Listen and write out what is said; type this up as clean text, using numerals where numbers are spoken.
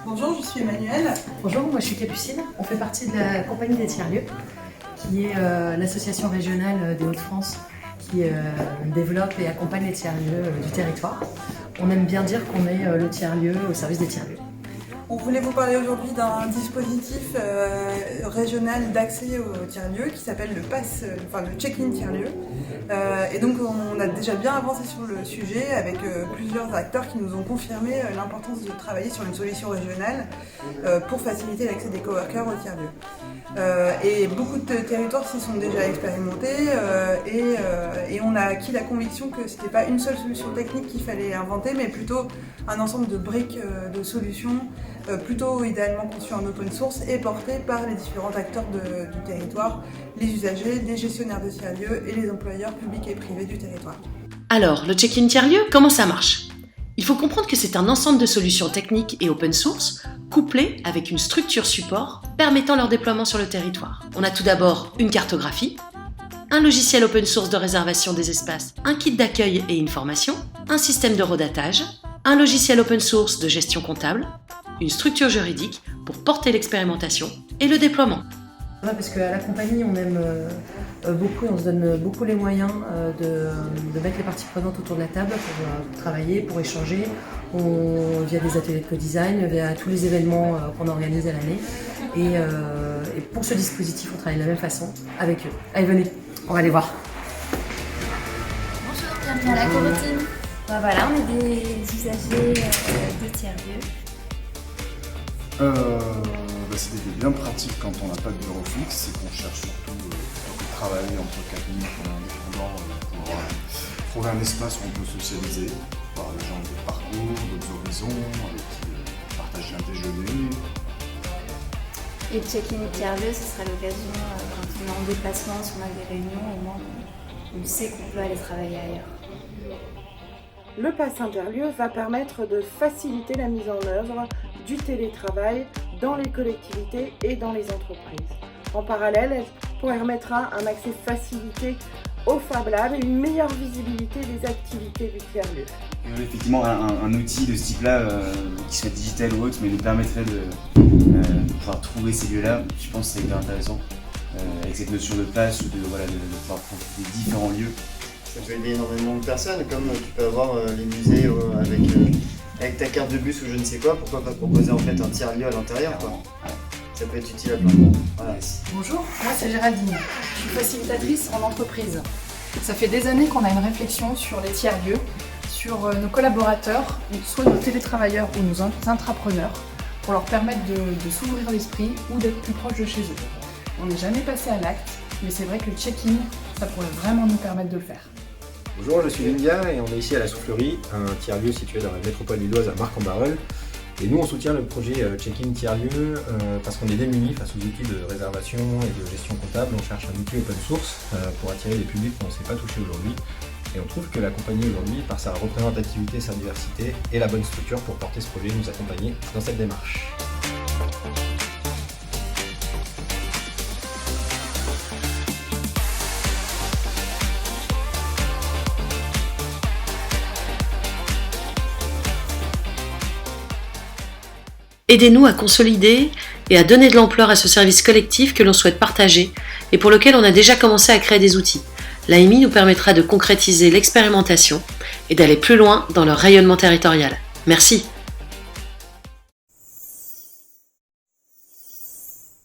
Bonjour, je suis Emmanuelle. Bonjour, moi je suis Capucine. On fait partie de la compagnie des tiers-lieux, qui est l'association régionale des Hauts-de-France qui développe et accompagne les tiers-lieux du territoire. On aime bien dire qu'on est le tiers-lieu au service des tiers-lieux. On voulait vous parler aujourd'hui d'un dispositif régional d'accès aux tiers-lieux qui s'appelle le check-in tiers-lieu. Et donc on a déjà bien avancé sur le sujet avec plusieurs acteurs qui nous ont confirmé l'importance de travailler sur une solution régionale pour faciliter l'accès des coworkers aux tiers-lieux. Et beaucoup de territoires s'y sont déjà expérimentés et on a acquis la conviction que ce n'était pas une seule solution technique qu'il fallait inventer, mais plutôt un ensemble de briques de solutions plutôt idéalement conçues en open source et portées par les différents acteurs du territoire, les usagers, les gestionnaires de tiers-lieux et les employeurs publics et privés du territoire. Alors, le check-in tiers-lieu, comment ça marche ? Il faut comprendre que c'est un ensemble de solutions techniques et open source couplées avec une structure support permettant leur déploiement sur le territoire. On a tout d'abord une cartographie, un logiciel open source de réservation des espaces, un kit d'accueil et information, un système de redatage, un logiciel open source de gestion comptable, une structure juridique pour porter l'expérimentation et le déploiement. Parce qu'à la compagnie, on aime beaucoup et on se donne beaucoup les moyens de mettre les parties prenantes autour de la table pour travailler, pour échanger, via des ateliers de co-design, via tous les événements qu'on organise à l'année. Et pour ce dispositif, on travaille de la même façon avec eux. Allez, venez, on va aller voir. Bonjour, bienvenue à la Corotine. Voilà, on est des usagers de tiers-lieux. C'était bien pratique quand on n'a pas de bureau fixe et qu'on cherche surtout à travailler entre cabinets indépendants pour trouver un espace où on peut socialiser, voir les gens de parcours, d'autres horizons, qui partagent un déjeuner. Et le check-in tiers-lieu, ce sera l'occasion, quand on est en déplacement, si on a des réunions, au moins on sait qu'on peut aller travailler ailleurs. Le pass interlieu va permettre de faciliter la mise en œuvre du télétravail dans les collectivités et dans les entreprises. En parallèle, elle permettra un accès facilité au Fab Lab et une meilleure visibilité des activités du tiers-lieu. Effectivement, un outil de ce type-là, qui soit digital ou autre, mais nous permettrait de pouvoir trouver ces lieux-là. Je pense que c'est hyper intéressant, avec cette notion de place ou de pouvoir profiter des différents lieux. Ça peut aider énormément de personnes, comme tu peux avoir les musées avec ta carte de bus ou je ne sais quoi, pourquoi pas proposer en fait un tiers-lieu à l'intérieur quoi. Ça peut être utile à plein de monde. Voilà. Bonjour, moi c'est Géraldine, je suis facilitatrice en entreprise. Ça fait des années qu'on a une réflexion sur les tiers-lieux, sur nos collaborateurs, soit nos télétravailleurs ou nos intrapreneurs, pour leur permettre de s'ouvrir l'esprit ou d'être plus proche de chez eux. On n'est jamais passé à l'acte, mais c'est vrai que le check-in, ça pourrait vraiment nous permettre de le faire. Bonjour, je suis Lindia et on est ici à la Soufflerie, un tiers-lieu situé dans la métropole lilloise à Marc-en-Barœul. Et nous on soutient le projet Check-in tiers-lieu parce qu'on est démunis face aux outils de réservation et de gestion comptable. On cherche un outil open source pour attirer des publics qu'on ne sait pas toucher aujourd'hui. Et on trouve que la compagnie aujourd'hui, par sa représentativité, sa diversité, est la bonne structure pour porter ce projet et nous accompagner dans cette démarche. Aidez-nous à consolider et à donner de l'ampleur à ce service collectif que l'on souhaite partager et pour lequel on a déjà commencé à créer des outils. L'AMI nous permettra de concrétiser l'expérimentation et d'aller plus loin dans leur rayonnement territorial. Merci.